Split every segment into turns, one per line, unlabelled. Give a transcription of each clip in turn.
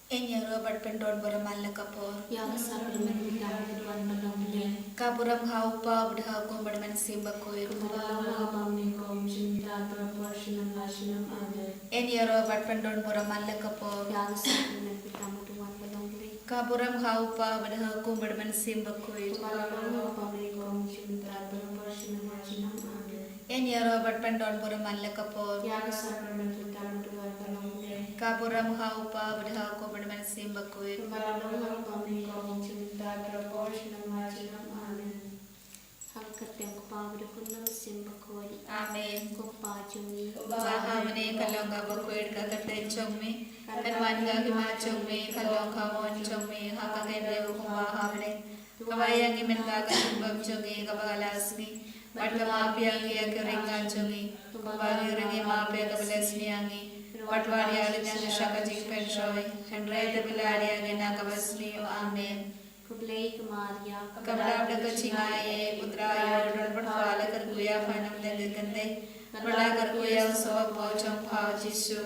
Enyero badpendon boramal kapor.
Yang supplement vitamin tuan badang
Kapuram haupa budha ko badman simba koir.
Kepala pamni kom cinta proportional national amen.
Enyero badpendon boramal kapor.
Yang supplement vitamin tuan badang
Kapuram haupa budha ko badman simba koir.
Kepala pamni kom cinta proportional national amen.
Enyero badpendon boramal kapor.
Yang supplement vitamin tuan badang
Kapuram haupa budha ko badman simba koir.
Kepala pamni kom cinta proportional national amen. Hangkat yang kepala berkunang simba koi.
Amen.
Kupa cumi.
Baha mene kalonga bakoir kakate chongme. Kanwanga hima chongme kalonga mon chongme hakagende kubaha mene. Kabayang imenga kasumbam chonge kabalasni. Badkama piangi akiringa chonge. Kubagi ringi mape kabalasni angi. Patwadi alinya shakaji penshoy. Henry biladi agena kabasni. Amen.
Kublai Maria,
Kabla Chingaye, Putra, Pala Karguya, Fanam Legande, Pala Karguya, so Pocham Pao Jisu,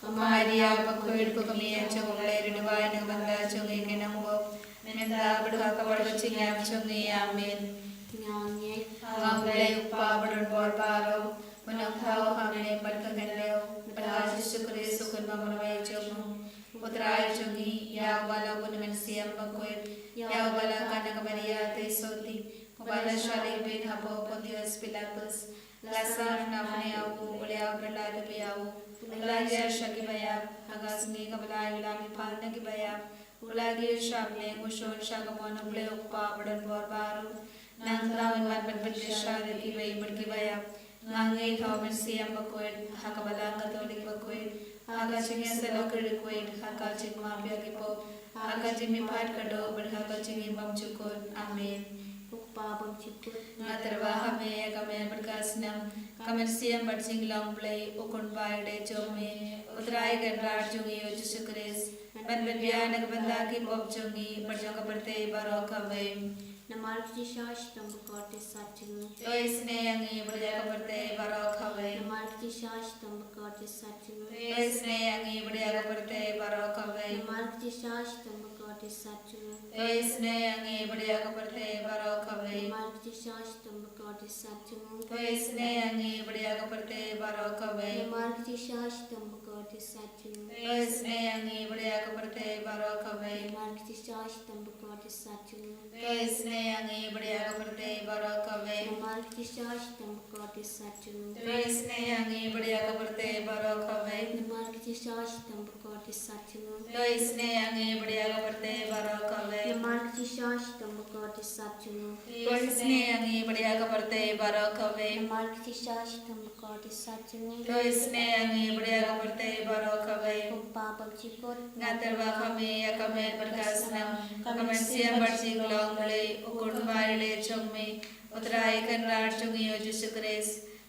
Maria, Pakuid Pukami, Chongla, Divine Banda, Chungi, Kinambo, Menda, Budaka Chingam Chungi, Amen.
Nyanye,
Hamle, Pabron Borbaro, Manakao, Hamle, Barkandeo, Palajisu Krisu, Kunamaway Chomu, Putra Chungi, Yawala Bunmansiam Pakuid. Yau bala kana Maria te soti, bala shali bin habo Pontius Pilatus, lasar nafne awu ulya berla de biawu, ulaya shaki baya, hagasni kabala ilami palna ki baya, ulagi shamne mushon shagamon ule ukpa badan borbaru, nantra unwan badbadde shari ki bayi badki baya, ngangai thawmen siyam bakoed, hakabala katolik bakoed, hagasni salokir koed, hakachik mafia ki po. Hakajimi pat kado berhakajimi bamcukun. Amin.
Ukpa bamcukun.
Ngaterwa hame kame berkasnam. Kame siam Jingisynei-blei ukun baide jome. Utrai ganrar jungi Yesus Kristus. Ben bianak bandaki pop jungi berjangka berte barok kame.
Namar Kishash Tambakote Satchinu.
Isne yangi berjangka berte barok kame.
Namar Kishash Tambakote Satchinu.
Isne yangi berjangka berte barok kame.
Namar Kishash Tambakote Satchinu.
Isne yangi berjangka berte barok kame.
Namar Kishash Tambakote Satchinu.
Isne yangi berjangka berte barok kame.
Namar Kishash Tambakote Satchinu.
Isne yangi berjangka berte barok kame.
Namar Kishash Tambakote Satchinu.
Isne yangi berjangka berte barok kame.
Namar Kishash Tambakote Satchinu.
Isne yangi berjangka berte barok kame.
Namar Kishash Tambakote Satchinu.
Isne yangi berjangka berte barok kame.
Namar Kishash Tambakote Satchinu.
Isne yangi berjangka berte barok kame.
Namar Kishash Tambakote Satchinu.
Isne yangi berjangka berte barok kame.
Ukpa bamcukun.
Ngaterwa kami kame berkasnam. Kame siam Jingisynei-blei ukun baide chongme. Utrai ganrar jungi Yesus Kristus.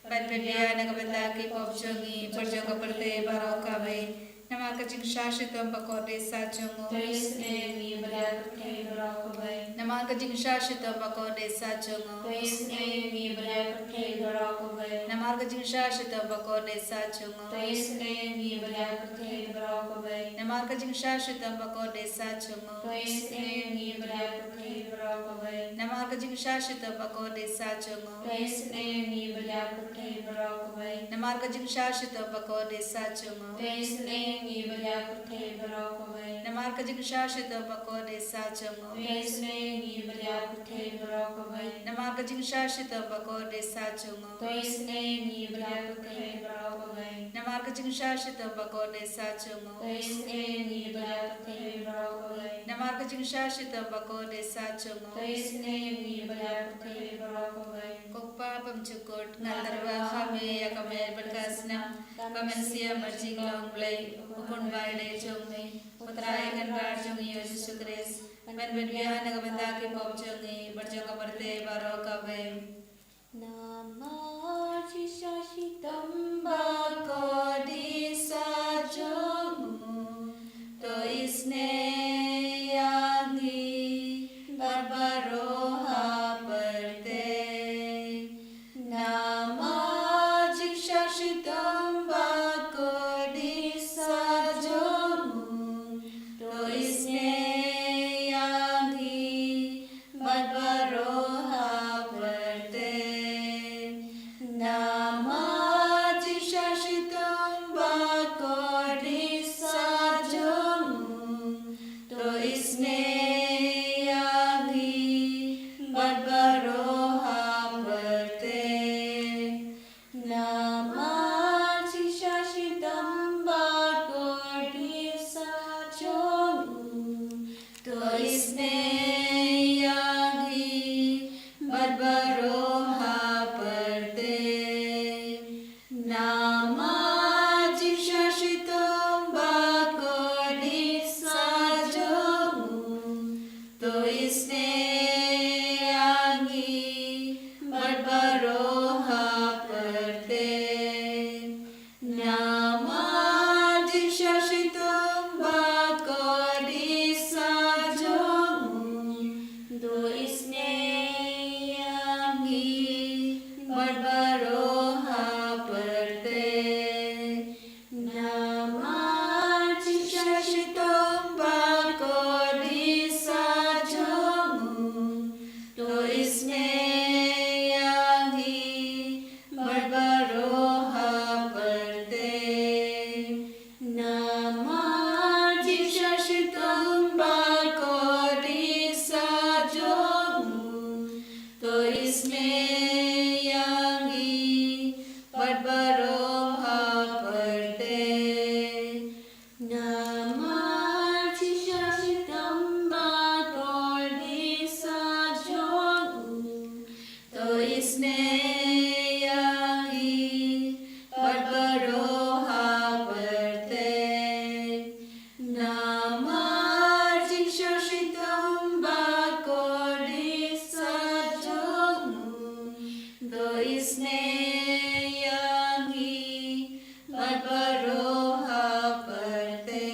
Ben bianak bandaki pop jungi berjangka berte barok kame. Nama kajing shashitam pakote sachungu.
Isne yangi berjangka berte
Nama kajing shashitam pakote sachungu.
Isne yangi berjangka berte
Nama kajing shashitam pakote sachungu.
Isne yangi berjangka berte
Nama kajing shashitam pakote sachungu.
Isne yangi berjangka berte
Nama kajing shashitam pakote sachungu.
Isne yangi berjangka berte
Nama kajing shashitam pakote sachungu.
Isne yangi berjangka
Nama kajing shashitam pakote sachungu.
Isne yangi berjangka
Nama kajing shashitam pakote sachungu.
Isne yangi berjangka
Nama kajing shashitam pakote sachungu.
Isne yangi berjangka
Nama kajing shashitam pakote sachungu.
Isne yangi berjangka
Kokpa pamcukut ngaterwa kami kame berkasnam. Kame siam Jingisynei-blei ukun baide chongme. Utrai ganrar jungi Yesus Kristus. Ben bianak bandaki pop jungi berjangka berte barok kame.
Namar Kishash
Bakodi sajomu to isne yangi barbaroha berte. Nama Jingisynei-blei bakodi sajomu to Sneyangi Barbaroha Parte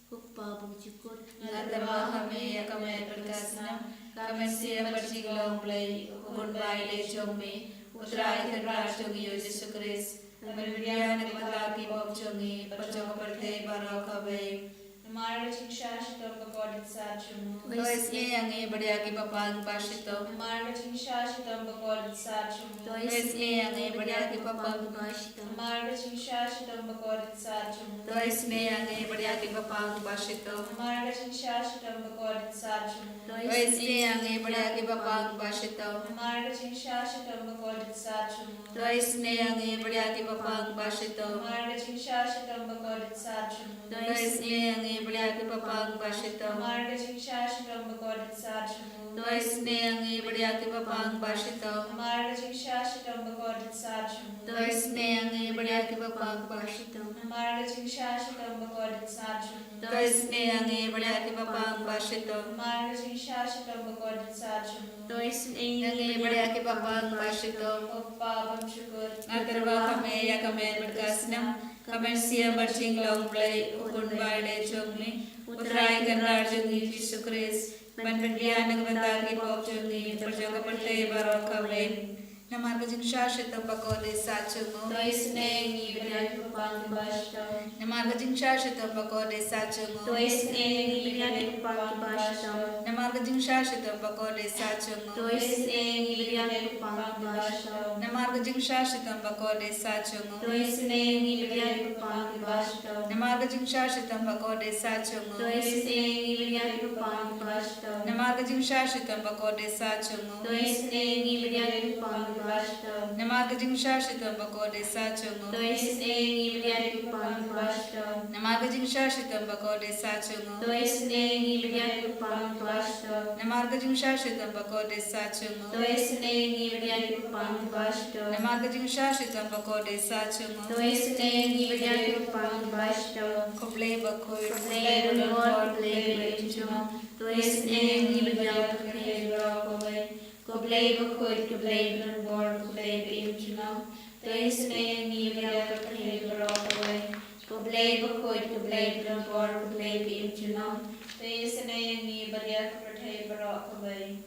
Kukpa bujukut
Natamahame Akamet Perkasna Kamesia Jingisynei-blei Ukun Baile Chongme Utrai Kenrar Chongi Yesus Kristus Berbian Kemataki Bob Chongi Pachong Parte Barakabe
Marga Jingisynei-blei Bakod Sachumu.
Dois Yang Badiaki Papang Bashito
Marga Jingisynei-blei Bakod Sachumu.
Dois Yang Badiaki Papang
bashita.
Marga Jingisynei-blei Bakod Sachumu.
Dois Yang Badiaki Papang Bashito
Marga Jingisynei-blei Bakod Sachumu.
Dois Yang Badiaki Papang Bashito
Marga Jingisynei-blei Bakod Sachumu.
Dois Yang Badiaki Papang Bashito
Marga Jingisynei-blei Bakod Sachumu.
Dois Yang Badiaki Papang Bashito
Marga Jingisynei-blei Bakod Sachumu.
Dois Yang Badiaki Papang Bashito
Marga Jingisynei-blei Bakod Sachumu.
Dois Yang Badiaki Papang Bashito
Marga Jingisynei-blei Bakod Sachumu.
Dois Yang Badiaki Papang Bashito
Marga Jingisynei-blei Bakod Sachumu.
Dois
Yang Badiaki Papang Bashito
Pagpapam syukur.
Natarwa kami ya kami berkasna kami siya Jingisynei-blei Ukun Baile Chongme Utrai Kenrar Chongi Yesus Kristus Berbian Kemataki Bob Chongi Pachong Parte Barakabe Namarga Jingisynei Bakode Sachumu
Dois nengi beriaki papang bashto.
Namarga Jingisynei Bakode Sachumu
Dois beriaki papang bashita.
Namarga Jingisynei Bakode Sachumu
Dois beriaki papang bashita.
Namarga Jingisynei Bakode Sachumu
Dois beriaki papang bashita.
Namarga Jingisynei Bakode Sachumu
Dois beriaki papang bashita.
Namarga Jingisynei Bakode Sachumu
Dois beriaki papang bashita.
Namarga Jingisynei Bakode Sachumu
Dois beriaki papang bashita.
Namarga Jingisynei Bakode Sachumu
Dois beriaki papang bashita.
Namarga Jingisynei Bakode Sachumu
Dois beriaki papang bashita.
Namarga Jingisynei Bakode Sachumu
Dois beriaki papang bashita.
Koble Bakoi
Play the Lord, play the Lord. Dois beriaki papang bashita. Koblei bakut, koblei berlor, koblei berinjunau. Dois beriaki papang Koblei bakut, koblei berlor, koblei berinjunau.
Dois nengi beriaki pertai barakabai.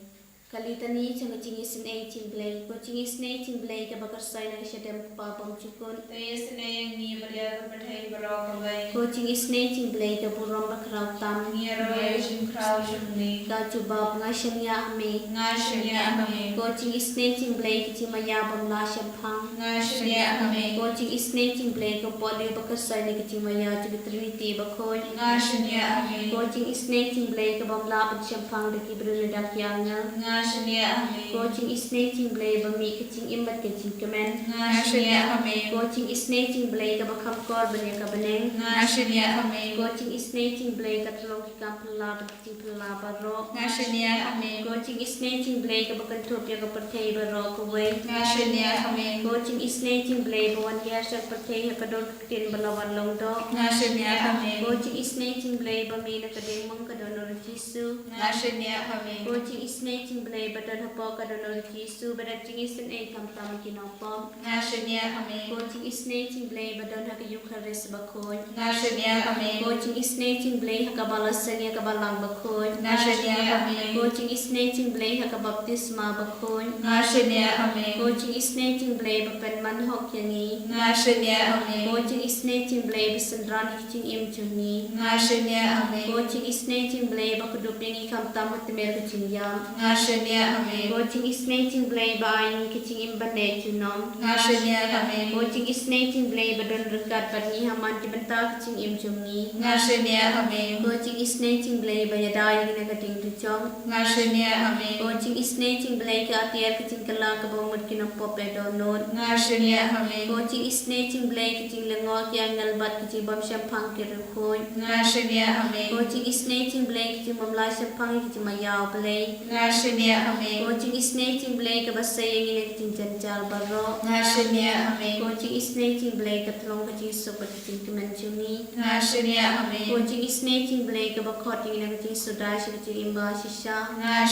Kalitani chang Jingisynei-blei, ko Jingisynei-blei ka bakarsay na siya dem papang chukun.
Dois nengi beriaki pertai barakabai.
Ko Jingisynei-blei ka burong bakraw tam.
Ngiroy jingkraw jingni.
Ka jubab nga siya niya ame.
Nga shanya ame.
Ko Jingisynei-blei ka chimayabang la siya pang.
Nga shanya ame.
Ko Jingisynei-blei ka poli bakarsay na ka chimaya chig Trinity bakoy.
Nga shanya ame.
Ko Jingisynei-blei ka bamlapat siya pang da kibrilidak yanga.
Nga shanya ame.
Ko Jingisynei-blei ba mi ka ching imat ka ching kamen.
Nga shanya ame.
Ko Jingisynei-blei ka bakam kor banya ka baneng.
Nga shanya ame.
Ko Jingisynei-blei ka tulong ki kam pala ba ching pala ba ro.
Nga shanya ame.
Ko Jingisynei-blei ka bakan topya ka pertay ba ro ko we.
Nga shanya ame.
Ko Jingisynei-blei ba wan kaya sa pertay ka dor tin balawan long do.
Nga shanya ame.
Ko Jingisynei-blei ba mi na ka ding mong ka donor Jisu.
Nga shanya ame.
Ko Jingisynei-blei ba don hapo ka donor Jisu ba da Jingisynei kam tam kinopom.
Nga shanya ame.
Ko Jingisynei-blei ba don ha ka Eucharist ba ko.
Nga shanya ame.
Ko Jingisynei-blei ha ka balasan ya ka balang ba ko.
Nga shanya ame.
Ko Jingisynei-blei ha ka baptisma ba ko.
Nga shanya ame.
Ko Jingisynei-blei ba pen manhok yani.
Nga shanya ame.
Ko Jingisynei-blei ba sandran ching im chuni.
Nga shanya ame.
Ko Jingisynei-blei ba kudup ni kam tam at mer ka ching yam.
Nga shanya ame.
Ko Jingisynei-blei ba ay ka ching im bane chunom.
Nga shanya ame.
Ko Jingisynei-blei ba don rekat pat ni haman ti benta ka ching im chuni.
Nga shanya ame.
Ko Jingisynei-blei ba yadai ni ka ting tu chong.
Nga shanya ame.
Ko Jingisynei-blei ka atiar ka ching kala ka bawmut kinopop le donor.
Nga shanya ame.
Ko Jingisynei-blei ka ching lengot yang ngalbat ka ching bam syampang ki rukoy.
Nga shanya ame.
Ko Jingisynei-blei ka ching mamlai syampang ki ching mayaw blei.
Nga shanya
Amen.
Ko Jingisynei-blei ka basayang ina kiting janjal barok.
Amen.
Ko Jingisynei-blei ka tlong ka Jisu ka kiting tumanjuni.
Amen.
Ko Jingisynei-blei ka bakot ina kiting sudai sa kiting imba sisa.
Amen.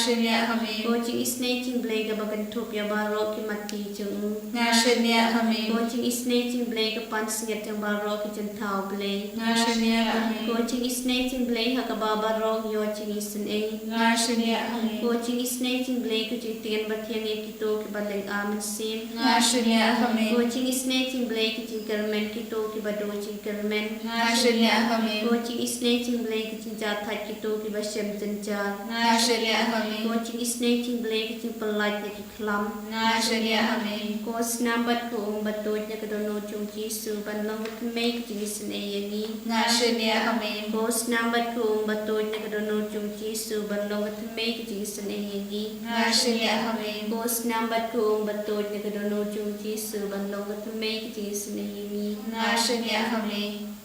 Ko Jingisynei-blei ka bagantup ya barok ki mati jung.
Amen.
Ko Jingisynei-blei ka pansingat yang barok ki jantau blei.
Amen.
Ko Jingisynei-blei ha ka babarok yo Jingisynei.
Amen.
Ko Jingisynei-blei ka jingtingan batiang ya kito ki baleng aman sim.
Amen.
Ko Jingisynei-blei ki jingkarmen kito ki bado jingkarmen.
Amen.
Ko Jingisynei-blei ki jingjathat kito ki basyam janjal.
Amen.
Ko Jingisynei-blei ki jingpalat ya ki klam.
Amen.
Ko snambat ko batut ya kadono chung Jisu banlong mei ki Jingisynei yani.
Amen.
Ko snambat ko batut ya kadono chung Jisu banlong mei ki Jingisynei yani.
Amen.
Ko snambat ko batut ya kadono chung Jisu banlong mei ki Jingisynei yani.
Amen.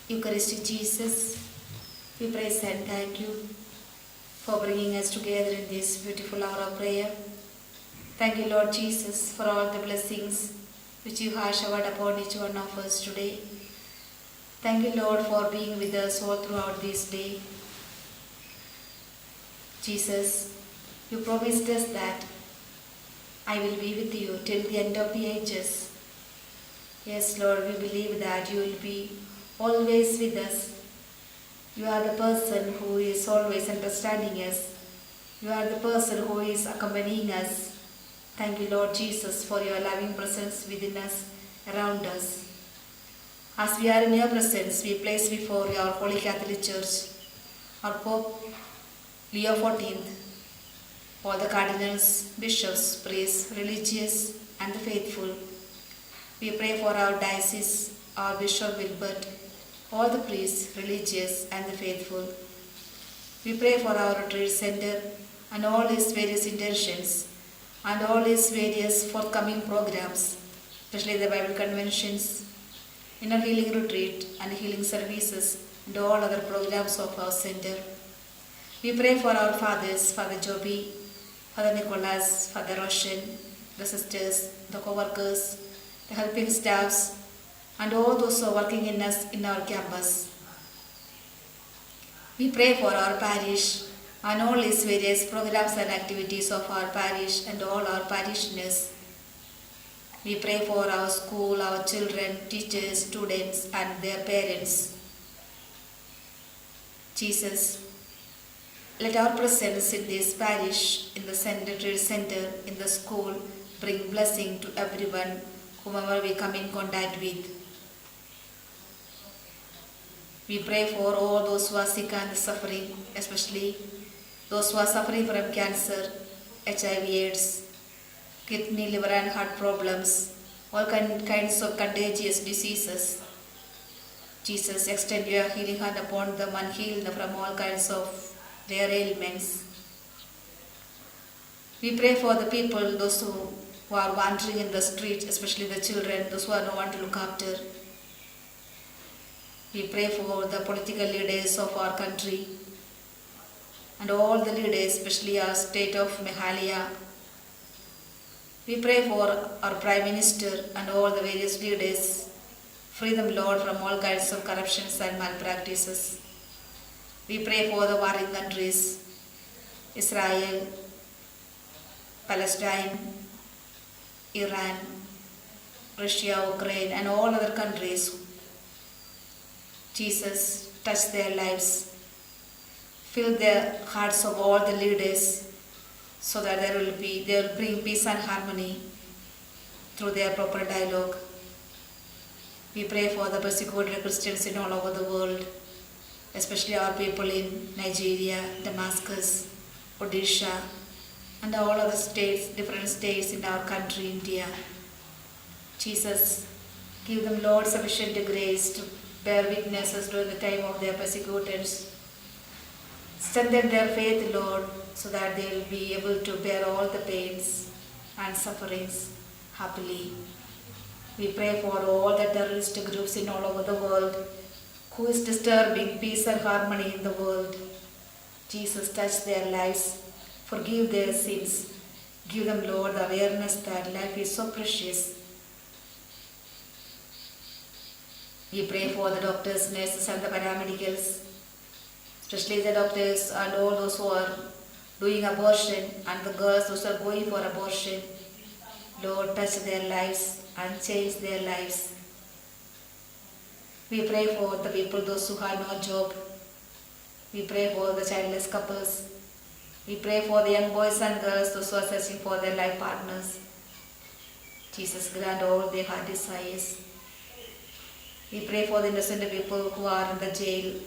Eucharistic Jesus, we praise and thank you for bringing us together in this beautiful hour of prayer. Thank you, Lord Jesus, for all the blessings which you have showered upon each one of us today. Thank you, Lord, for being with us all throughout this day. Jesus, you promised us that I will be with you till the end of the ages. Yes, Lord, we believe that you will be always with us. You are the person who is always understanding us. You are the person who is accompanying us. Thank you, Lord Jesus, for your loving presence within us, around us. As we are in your presence, we place before your Holy Catholic Church, our Pope Leo XIV, all the cardinals, bishops, priests, religious, and the faithful. We pray for our diocese, our Bishop Wilbert, all the priests, religious, and the faithful. We pray for our retreat center and all its various intentions and all its various forthcoming programs, especially the Bible conventions, inner healing retreat and healing services, and all other programs of our center. We pray for our fathers, Father Joby, Father Nicholas, Father Roshan, the sisters, the co-workers, the helping staffs, and all those who are working in us in our campus. We pray for our parish and all its various programs and activities of our parish and all our parishioners. We pray for our school, our children, teachers, students, and their parents. Jesus, let our presence in this parish, in the retreat center, in the school, bring blessing to everyone, whomever we come in contact with. We pray for all those who are sick and suffering, especially those who are suffering from cancer, HIV, AIDS, kidney, liver and heart problems, all kinds of contagious diseases. Jesus, extend your healing hand upon them and heal them from all kinds of their ailments. We pray for the people, those who are wandering in the streets, especially the children, those who are no one to look after. We pray for the political leaders of our country and all the leaders, especially our state of Meghalaya. We pray for our Prime Minister and all the various leaders. Free them, Lord, from all kinds of corruptions and malpractices. We pray for the warring countries, Israel, Palestine, Iran, Russia, Ukraine, and all other countries. Jesus, touch their lives. Fill the hearts of all the leaders so that they will bring peace and harmony through their proper dialogue. We pray for the persecuted Christians in all over the world, especially our people in Nigeria, Damascus, Odisha, and all other states, different states in our country, India. Jesus, give them, Lord, sufficient grace to bear witnesses during the time of their persecutors. Strengthen their faith, Lord, so that they will be able to bear all the pains and sufferings happily. We pray for all the terrorist groups in all over the world who is disturbing peace and harmony in the world. Jesus, touch their lives. Forgive their sins. Give them, Lord, the awareness that life is so precious. We pray for the doctors, nurses and the paramedicals, especially the doctors and all those who are doing abortion and the girls those who are going for abortion. Lord, touch their lives and change their lives. We pray for the people, those who have no job. We pray for the childless couples. We pray for the young boys and girls, those who are searching for their life partners. Jesus, grant all their heart desires. We pray for the innocent people who are in the jail.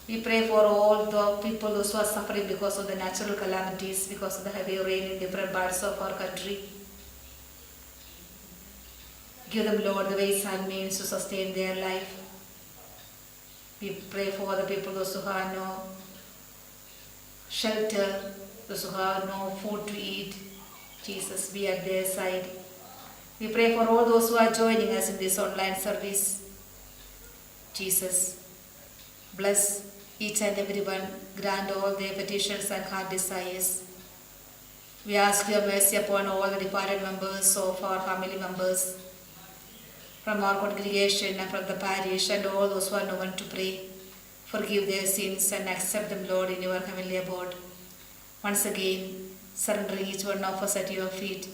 We pray for all the people those who are suffering because of the natural calamities, because of the heavy rain in different parts of our country. Give them, Lord, the ways and means to sustain their life. We pray for the people those who have no shelter, those who have no food to eat. Jesus, be at their side. We pray for all those who are joining us in this online service. Jesus, bless each and everyone, grant all their petitions and heart desires. We ask your mercy upon all the departed members of our family members, from our congregation and from the parish, and all those who are known to pray. Forgive their sins and accept them, Lord, in your heavenly abode. Once again, surrendering each one of us at your feet,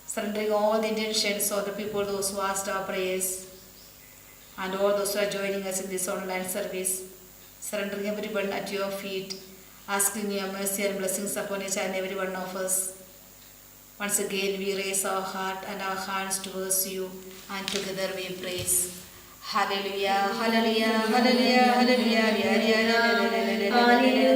surrendering all the intentions of the people, those who asked our prayers, and all those who are joining us in this online service, surrendering everyone at your feet, asking your mercy and blessings upon each and every one of us. Once again, we raise our heart and our hands towards you, and together we praise. Hallelujah, hallelujah, hallelujah, hallelujah, hallelujah, hallelujah,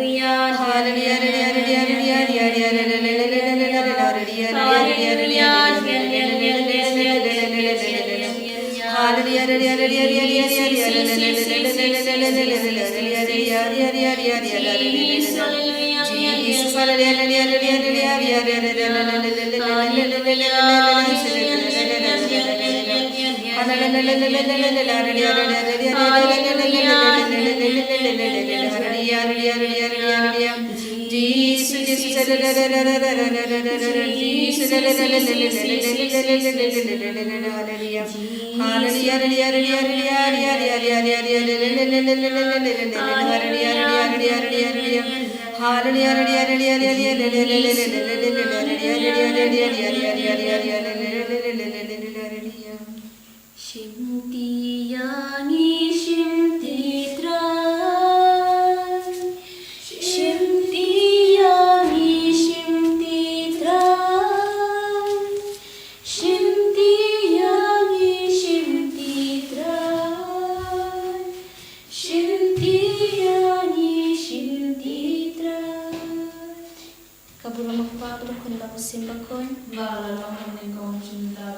Kabulong magpapalakon ba ko simbakon?
Balalong ni kong Kynta,